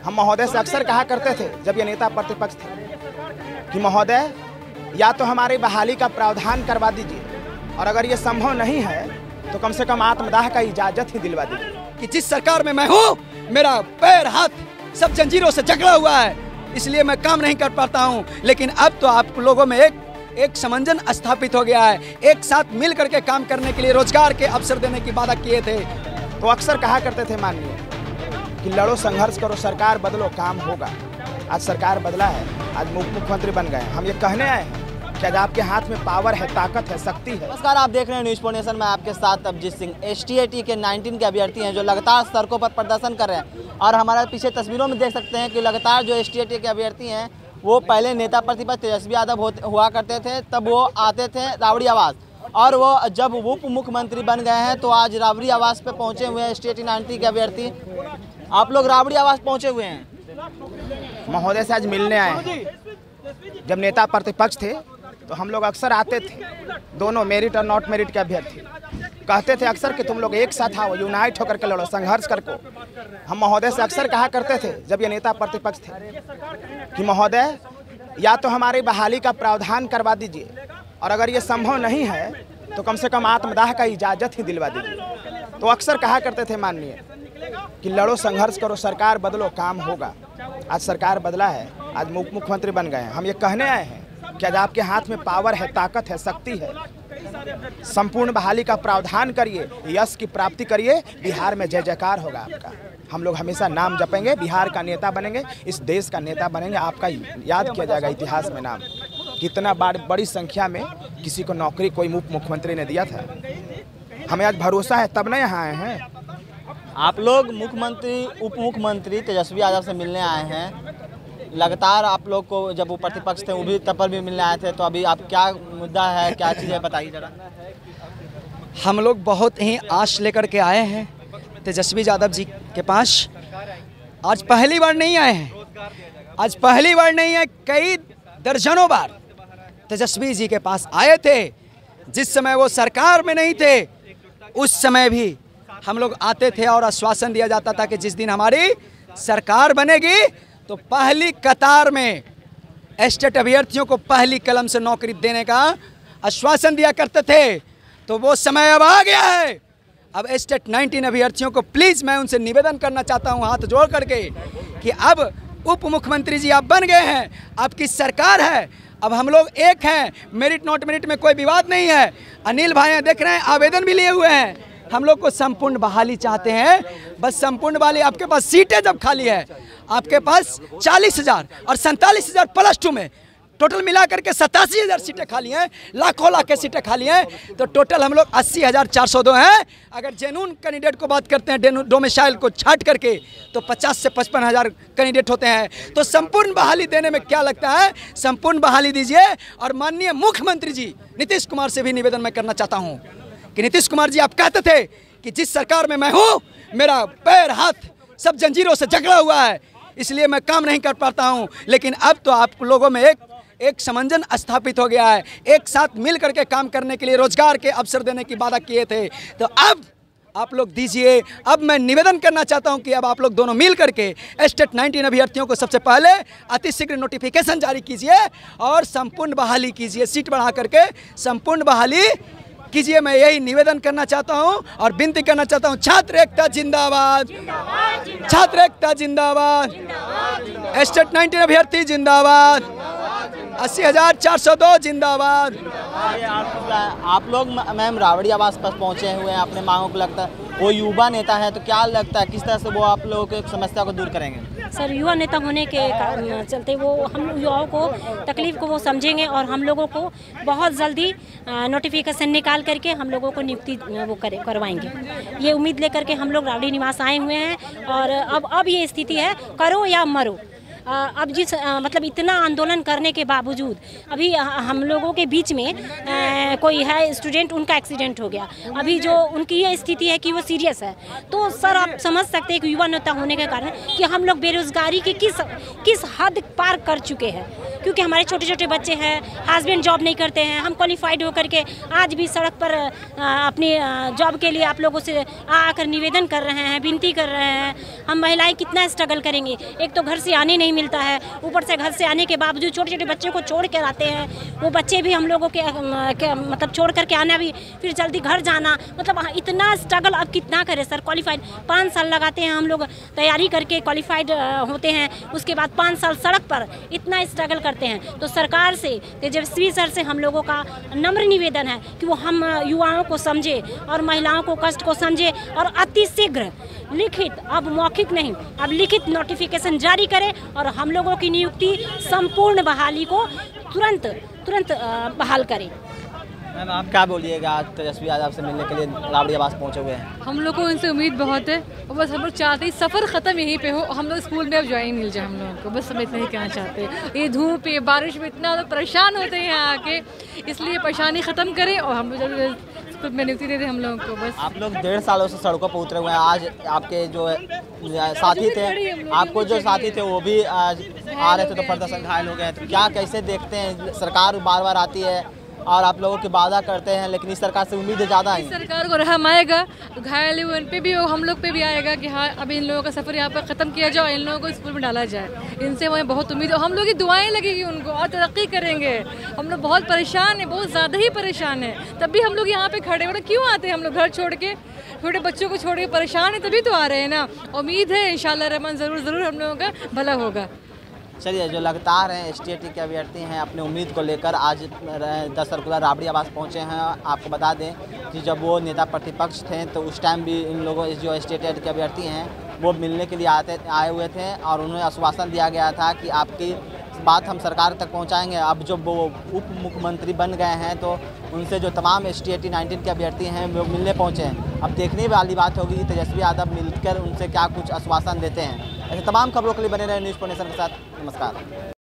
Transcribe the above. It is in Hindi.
हम महोदय से अक्सर कहा करते थे जब ये नेता प्रतिपक्ष थे कि महोदय या तो हमारी बहाली का प्रावधान करवा दीजिए और अगर ये संभव नहीं है तो कम से कम आत्मदाह का इजाजत ही दिलवा दीजिए। कि जिस सरकार में मैं हूँ मेरा पैर हाथ सब जंजीरों से जकड़ा हुआ है, इसलिए मैं काम नहीं कर पाता हूँ। लेकिन अब तो आप लोगों में एक समंजन स्थापित हो गया है, एक साथ मिल करके काम करने के लिए रोजगार के अवसर देने की वादा किए थे। तो अक्सर कहा करते थे माननीय कि लड़ो संघर्ष करो सरकार बदलो काम होगा। आज सरकार बदला है, आज मुख्यमंत्री बन गए। हम ये कहने आए हैं कि आज आपके हाथ में पावर है, ताकत है, शक्ति है। नमस्कार, आप देख रहे हैं न्यूज़ पॉइंट नेशन में आपके साथ अभिजीत सिंह। STAT के 19 के अभ्यर्थी हैं जो लगातार सड़कों पर प्रदर्शन कर रहे हैं और हमारे पीछे तस्वीरों में देख सकते हैं कि लगातार जो STAT के अभ्यर्थी हैं वो पहले नेता प्रतिपक्ष तेजस्वी यादव हुआ करते थे, तब वो आते थे राबड़ी आवास, और वो जब उप मुख्यमंत्री बन गए हैं तो आज राबड़ी आवास पे पहुंचे हुए हैं STAT 19 के अभ्यर्थी। आप लोग राबड़ी आवास पहुंचे हुए हैं, महोदय से आज मिलने आए हैं। जब नेता प्रतिपक्ष थे तो हम लोग अक्सर आते थे, दोनों मेरिट और नॉट मेरिट के अभ्यर्थी कहते थे अक्सर कि तुम लोग एक साथ आओ, यूनाइट होकर के लड़ो, संघर्ष करको। हम महोदय से अक्सर कहा करते थे जब ये नेता प्रतिपक्ष थे कि महोदय या तो हमारी बहाली का प्रावधान करवा दीजिए और अगर ये संभव नहीं है तो कम से कम आत्मदाह का इजाजत ही दिलवा दीजिए। तो अक्सर कहा करते थे माननीय कि लड़ो संघर्ष करो सरकार बदलो काम होगा। आज सरकार बदला है, आज मुख्यमंत्री बन गए। हम ये कहने आए हैं कि आज आपके हाथ में पावर है, ताकत है, शक्ति है। संपूर्ण बहाली का प्रावधान करिए, यश की प्राप्ति करिए, बिहार में जय जयकार होगा आपका। हम लोग हमेशा नाम जपेंगे, बिहार का नेता बनेंगे, इस देश का नेता बनेंगे। आपका याद किया जाएगा इतिहास में नाम, कितना बड़ी संख्या में किसी को नौकरी कोई उप मुख्यमंत्री ने दिया था। हमें आज भरोसा है तब न यहाँ आए हैं। आप लोग मुख्यमंत्री उप मुख्यमंत्री तेजस्वी यादव से मिलने आए हैं। लगातार आप लोग को जब वो प्रतिपक्ष थे वो भी तब पर भी मिलने आए थे, तो अभी आप क्या मुद्दा है, क्या चीज़ है, बताइए जरा। हम लोग बहुत ही आश लेकर के आए हैं तेजस्वी यादव जी के पास। आज पहली बार नहीं आए हैं, आज पहली बार नहीं है, कई दर्जनों बार तेजस्वी जी के पास आए थे। जिस समय वो सरकार में नहीं थे उस समय भी हम लोग आते थे और आश्वासन दिया जाता था कि जिस दिन हमारी सरकार बनेगी तो पहली कतार में STAT अभ्यर्थियों को पहली कलम से नौकरी देने का आश्वासन दिया करते थे। तो वो समय अब आ गया है। अब STAT 19 अभ्यर्थियों को प्लीज़ मैं उनसे निवेदन करना चाहता हूं हाथ जोड़ करके कि अब उप मुख्यमंत्री जी आप बन गए हैं, आपकी सरकार है, अब हम लोग एक हैं, मेरिट नॉट मेरिट में कोई विवाद नहीं है। अनिल भाई देख रहे हैं, आवेदन भी लिए हुए हैं। हम लोग को संपूर्ण बहाली चाहते हैं, बस संपूर्ण बहाली। आपके पास सीटें जब खाली है, आपके पास 40,000 और 47,000 +2 में टोटल मिला करके 87,000 सीटें खाली हैं, लाखों सीटें खाली हैं, तो टोटल हम लोग 80,402 हैं। अगर जेन्युइन कैंडिडेट को बात करते हैं डोमिसाइल को छाट करके तो 50 से 55,000 कैंडिडेट होते हैं। तो संपूर्ण बहाली देने में क्या लगता है, संपूर्ण बहाली दीजिए। और माननीय मुख्यमंत्री जी नीतीश कुमार से भी निवेदन मैं करना चाहता हूँ कि नीतीश कुमार जी आप कहते थे कि जिस सरकार में मैं हूँ मेरा पैर हाथ सब जंजीरों से जकड़ा हुआ है, इसलिए मैं काम नहीं कर पाता हूँ। लेकिन अब तो आप लोगों में एक समंजन स्थापित हो गया है, एक साथ मिल करके काम करने के लिए रोजगार के अवसर देने की वादा किए थे, तो अब आप लोग दीजिए। अब मैं निवेदन करना चाहता हूं कि अब आप लोग दोनों मिल करके STAT 19 अभ्यर्थियों को सबसे पहले अतिशीघ्र नोटिफिकेशन जारी कीजिए और संपूर्ण बहाली कीजिए, सीट बढ़ा करके संपूर्ण बहाली कीजिए। मैं यही निवेदन करना चाहता हूं और विनती करना चाहता हूं। छात्र एकता जिंदाबाद, छात्र एकता जिंदाबाद, STAT 19 अभ्यर्थी जिंदाबाद, 80,402 जिंदाबाद। आप लोग मैम राबड़ी आवास पर पहुंचे हुए हैं, अपने मांगों को लगता है वो युवा नेता है, तो क्या लगता है किस तरह से वो आप लोगों की समस्या को दूर करेंगे? सर, युवा नेता होने के चलते वो हम युवाओं को तकलीफ को वो समझेंगे और हम लोगों को बहुत जल्दी नोटिफिकेशन निकाल करके हम लोगों को नियुक्ति वो करवाएंगे। ये उम्मीद लेकर के हम लोग राबड़ी निवास आए हुए हैं और अब ये स्थिति है, करो या मरो। अब जिस मतलब इतना आंदोलन करने के बावजूद अभी हम लोगों के बीच में कोई है स्टूडेंट, उनका एक्सीडेंट हो गया, अभी जो उनकी ये स्थिति है कि वो सीरियस है। तो सर आप समझ सकते हैं कि युवा नेता होने के कारण कि हम लोग बेरोजगारी की किस हद पार कर चुके हैं, क्योंकि हमारे छोटे छोटे बच्चे हैं, हस्बैंड जॉब नहीं करते हैं, हम क्वालिफाइड होकर के आज भी सड़क पर अपनी जॉब के लिए आप लोगों से आकर निवेदन कर रहे हैं, विनती कर रहे हैं। हम महिलाएं कितना स्ट्रगल करेंगे, एक तो घर से आने नहीं मिलता है, ऊपर से घर से आने के बावजूद छोटे छोटे बच्चों को छोड़ कर आते हैं, वो बच्चे भी हम लोगों के मतलब छोड़ करके आना भी, फिर जल्दी घर जाना, मतलब इतना स्ट्रगल अब कितना करें सर। क्वालिफाइड 5 साल लगाते हैं हम लोग तैयारी करके, क्वालिफाइड होते हैं, उसके बाद 5 साल सड़क पर इतना स्ट्रगल करते हैं। तो सरकार से, तेजस्वी सर से हम लोगों का नम्र निवेदन है कि वो हम युवाओं को समझे और महिलाओं को कष्ट को समझे और अति शीघ्र लिखित, अब मौखिक नहीं, अब लिखित नोटिफिकेशन जारी करें और हम लोगों की नियुक्ति संपूर्ण बहाली को तुरंत बहाल करें। मैम आप क्या बोलिएगा, आज तेजस्वी यादव से मिलने के लिए राबड़ी आवास पहुंचे हुए हैं? हम लोग को उनसे उम्मीद बहुत है और बस हम लोग चाहते हैं सफ़र ख़त्म यहीं पे हो, हम लोग स्कूल में अब ज्वाइन मिल जाए हम लोगों को, बस हम इतना ही कहना चाहते हैं। ये धूप, ये बारिश में इतना लोग परेशान होते हैं यहाँ आके, इसलिए परेशानी ख़त्म करें और हम लोग स्कूल में नियुक्ति दे दें हम लोगों को। बस आप लोग 1.5 सालों से सड़कों पर उतरे हुए हैं, आज आपके जो साथी थे, आपको जो साथी थे वो भी आज आ रहे थे तो प्रदर्शन घायल हो गए, तो क्या कैसे देखते हैं? सरकार बार बार आती है और आप लोगों की वादा करते हैं, लेकिन इस सरकार से उम्मीदें ज़्यादा है। सरकार को रहम आएगा, घायल हुए उन पे भी, हम लोग पे भी आएगा कि हाँ अब इन लोगों का सफ़र यहाँ पर ख़त्म किया जाए, इन लोगों को स्कूल में डाला जाए। इनसे हमें बहुत उम्मीद है, हम लोग की दुआएं लगेगी उनको और तरक्की करेंगे। हम लोग बहुत परेशान हैं, बहुत ज़्यादा ही परेशान हैं, तब भी हम लोग यहाँ पे खड़े हो। क्यों आते हैं हम लोग घर छोड़ के, छोटे बच्चों को छोड़ के परेशान है, तभी तो आ रहे हैं ना। उम्मीद है इंशाल्लाह रहमान ज़रूर हम लोगों का भला होगा। चलिए, जो लगातार हैं STAT के अभ्यर्थी हैं, अपनी उम्मीद को लेकर आज 10 सर्कुलर राबड़ी आवास पहुंचे हैं। आपको बता दें कि जब वो नेता प्रतिपक्ष थे तो उस टाइम भी इन लोगों जो STAT के अभ्यर्थी हैं वो मिलने के लिए आए हुए थे और उन्हें आश्वासन दिया गया था कि आपकी बात हम सरकार तक पहुंचाएंगे। अब जब वो उप मुख्यमंत्री बन गए हैं तो उनसे जो तमाम STAT 19 के अभ्यर्थी हैं वो मिलने पहुँचे हैं। अब देखने वाली बात होगी कि तेजस्वी यादव मिलकर उनसे क्या कुछ आश्वासन देते हैं। ऐसे तमाम खबरों के लिए बने रहे न्यूज़ नेशन के साथ। नमस्कार।